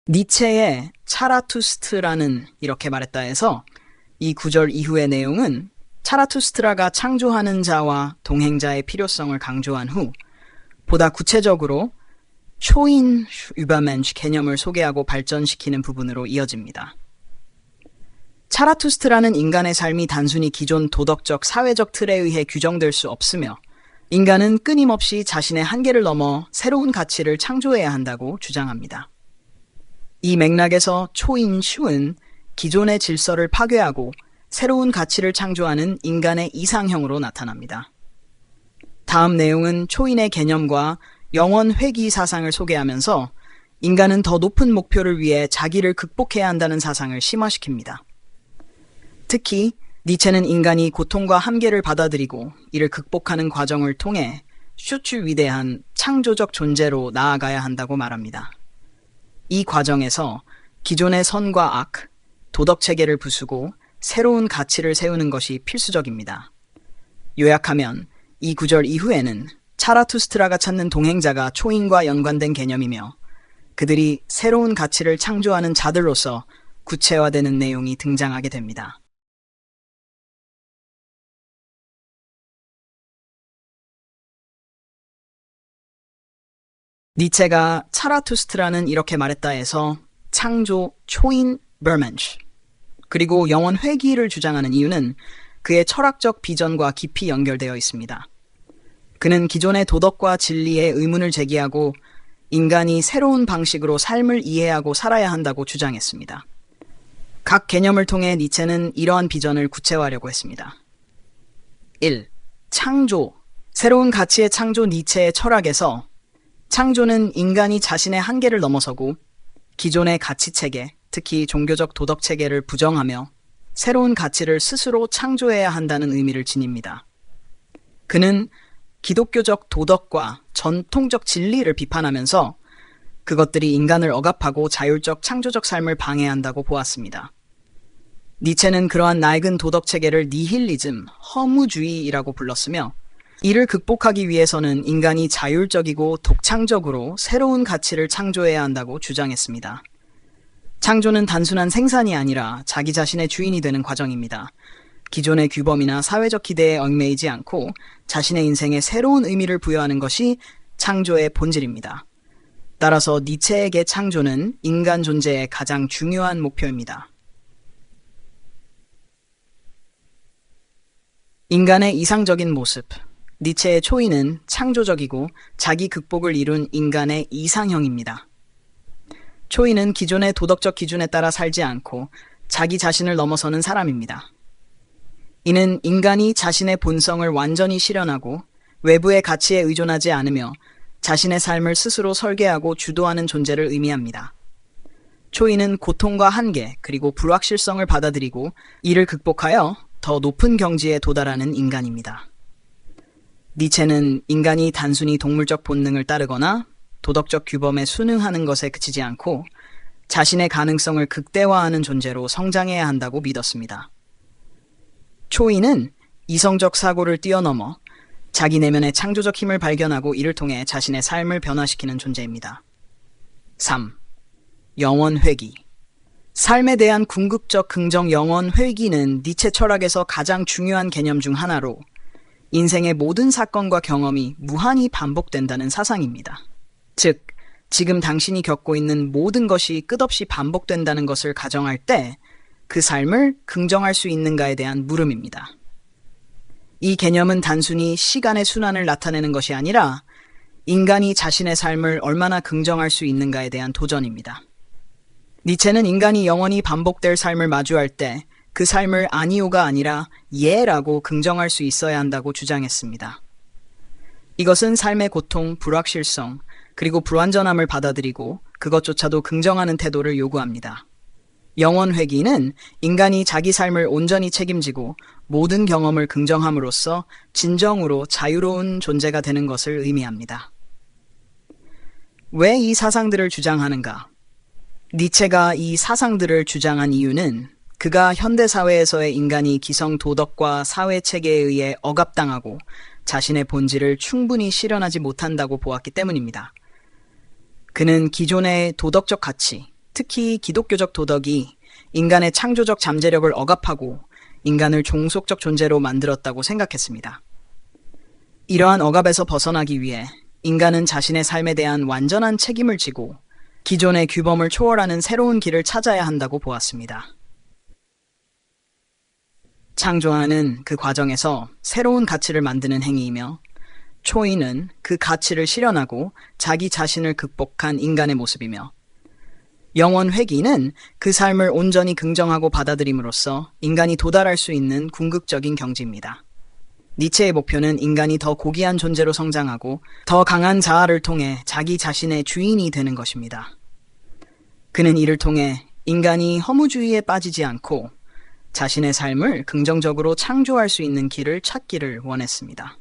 니체의 차라투스트라는 이렇게 말했다 해서 이 구절 이후의 내용은 차라투스트라가 창조하는 자와 동행자의 필요성을 강조한 후 보다 구체적으로 초인 übermensch 개념을 소개하고 발전시키는 부분으로 이어집니다. 차라투스트라는 인간의 삶이 단순히 기존 도덕적, 사회적 틀에 의해 규정될 수 없으며 인간은 끊임없이 자신의 한계를 넘어 새로운 가치를 창조해야 한다고 주장합니다. 이 맥락에서 초인슈은 기존의 질서를 파괴하고 새로운 가치를 창조하는 인간의 이상형으로 나타납니다. 다음 내용은 초인의 개념과 영원 회귀 사상을 소개하면서 인간은 더 높은 목표를 위해 자기를 극복해야 한다는 사상을 심화시킵니다. 특히 니체는 인간이 고통과 한계를 받아들이고 이를 극복하는 과정을 통해 슈츠 위대한 창조적 존재로 나아가야 한다고 말합니다. 이 과정에서 기존의 선과 악, 도덕 체계를 부수고 새로운 가치를 세우는 것이 필수적입니다. 요약하면 이 구절 이후에는 차라투스트라가 찾는 동행자가 초인과 연관된 개념이며 그들이 새로운 가치를 창조하는 자들로서 구체화되는 내용이 등장하게 됩니다. 니체가 차라투스트라는 이렇게 말했다 해서 창조, 초인, übermensch 그리고 영원 회귀를 주장하는 이유는 그의 철학적 비전과 깊이 연결되어 있습니다. 그는 기존의 도덕과 진리에 의문을 제기하고 인간이 새로운 방식으로 삶을 이해하고 살아야 한다고 주장했습니다. 각 개념을 통해 니체는 이러한 비전을 구체화하려고 했습니다. 1. 창조. 새로운 가치의 창조. 니체의 철학에서 창조는 인간이 자신의 한계를 넘어서고 기존의 가치체계, 특히 종교적 도덕체계를 부정하며 새로운 가치를 스스로 창조해야 한다는 의미를 지닙니다. 그는 기독교적 도덕과 전통적 진리를 비판하면서 그것들이 인간을 억압하고 자율적 창조적 삶을 방해한다고 보았습니다. 니체는 그러한 낡은 도덕체계를 니힐리즘, 허무주의라고 불렀으며 이를 극복하기 위해서는 인간이 자율적이고 독창적으로 새로운 가치를 창조해야 한다고 주장했습니다. 창조는 단순한 생산이 아니라 자기 자신의 주인이 되는 과정입니다. 기존의 규범이나 사회적 기대에 얽매이지 않고 자신의 인생에 새로운 의미를 부여하는 것이 창조의 본질입니다. 따라서 니체에게 창조는 인간 존재의 가장 중요한 목표입니다. 인간의 이상적인 모습. 니체의 초인은 창조적이고 자기 극복을 이룬 인간의 이상형입니다. 초인은 기존의 도덕적 기준에 따라 살지 않고 자기 자신을 넘어서는 사람입니다. 이는 인간이 자신의 본성을 완전히 실현하고 외부의 가치에 의존하지 않으며 자신의 삶을 스스로 설계하고 주도하는 존재를 의미합니다. 초인은 고통과 한계 그리고 불확실성을 받아들이고 이를 극복하여 더 높은 경지에 도달하는 인간입니다. 니체는 인간이 단순히 동물적 본능을 따르거나 도덕적 규범에 순응하는 것에 그치지 않고 자신의 가능성을 극대화하는 존재로 성장해야 한다고 믿었습니다. 초인은 이성적 사고를 뛰어넘어 자기 내면의 창조적 힘을 발견하고 이를 통해 자신의 삶을 변화시키는 존재입니다. 3. 영원 회귀. 삶에 대한 궁극적 긍정 영원 회귀는 니체 철학에서 가장 중요한 개념 중 하나로 인생의 모든 사건과 경험이 무한히 반복된다는 사상입니다. 즉, 지금 당신이 겪고 있는 모든 것이 끝없이 반복된다는 것을 가정할 때 그 삶을 긍정할 수 있는가에 대한 물음입니다. 이 개념은 단순히 시간의 순환을 나타내는 것이 아니라 인간이 자신의 삶을 얼마나 긍정할 수 있는가에 대한 도전입니다. 니체는 인간이 영원히 반복될 삶을 마주할 때 그 삶을 아니오가 아니라 예라고 긍정할 수 있어야 한다고 주장했습니다. 이것은 삶의 고통, 불확실성, 그리고 불완전함을 받아들이고 그것조차도 긍정하는 태도를 요구합니다. 영원 회귀는 인간이 자기 삶을 온전히 책임지고 모든 경험을 긍정함으로써 진정으로 자유로운 존재가 되는 것을 의미합니다. 왜 이 사상들을 주장하는가? 니체가 이 사상들을 주장한 이유는 그가 현대사회에서의 인간이 기성 도덕과 사회체계에 의해 억압당하고 자신의 본질을 충분히 실현하지 못한다고 보았기 때문입니다. 그는 기존의 도덕적 가치, 특히 기독교적 도덕이 인간의 창조적 잠재력을 억압하고 인간을 종속적 존재로 만들었다고 생각했습니다. 이러한 억압에서 벗어나기 위해 인간은 자신의 삶에 대한 완전한 책임을 지고 기존의 규범을 초월하는 새로운 길을 찾아야 한다고 보았습니다. 창조하는 그 과정에서 새로운 가치를 만드는 행위이며 초인은 그 가치를 실현하고 자기 자신을 극복한 인간의 모습이며 영원 회귀는 그 삶을 온전히 긍정하고 받아들임으로써 인간이 도달할 수 있는 궁극적인 경지입니다. 니체의 목표는 인간이 더 고귀한 존재로 성장하고 더 강한 자아를 통해 자기 자신의 주인이 되는 것입니다. 그는 이를 통해 인간이 허무주의에 빠지지 않고 자신의 삶을 긍정적으로 창조할 수 있는 길을 찾기를 원했습니다.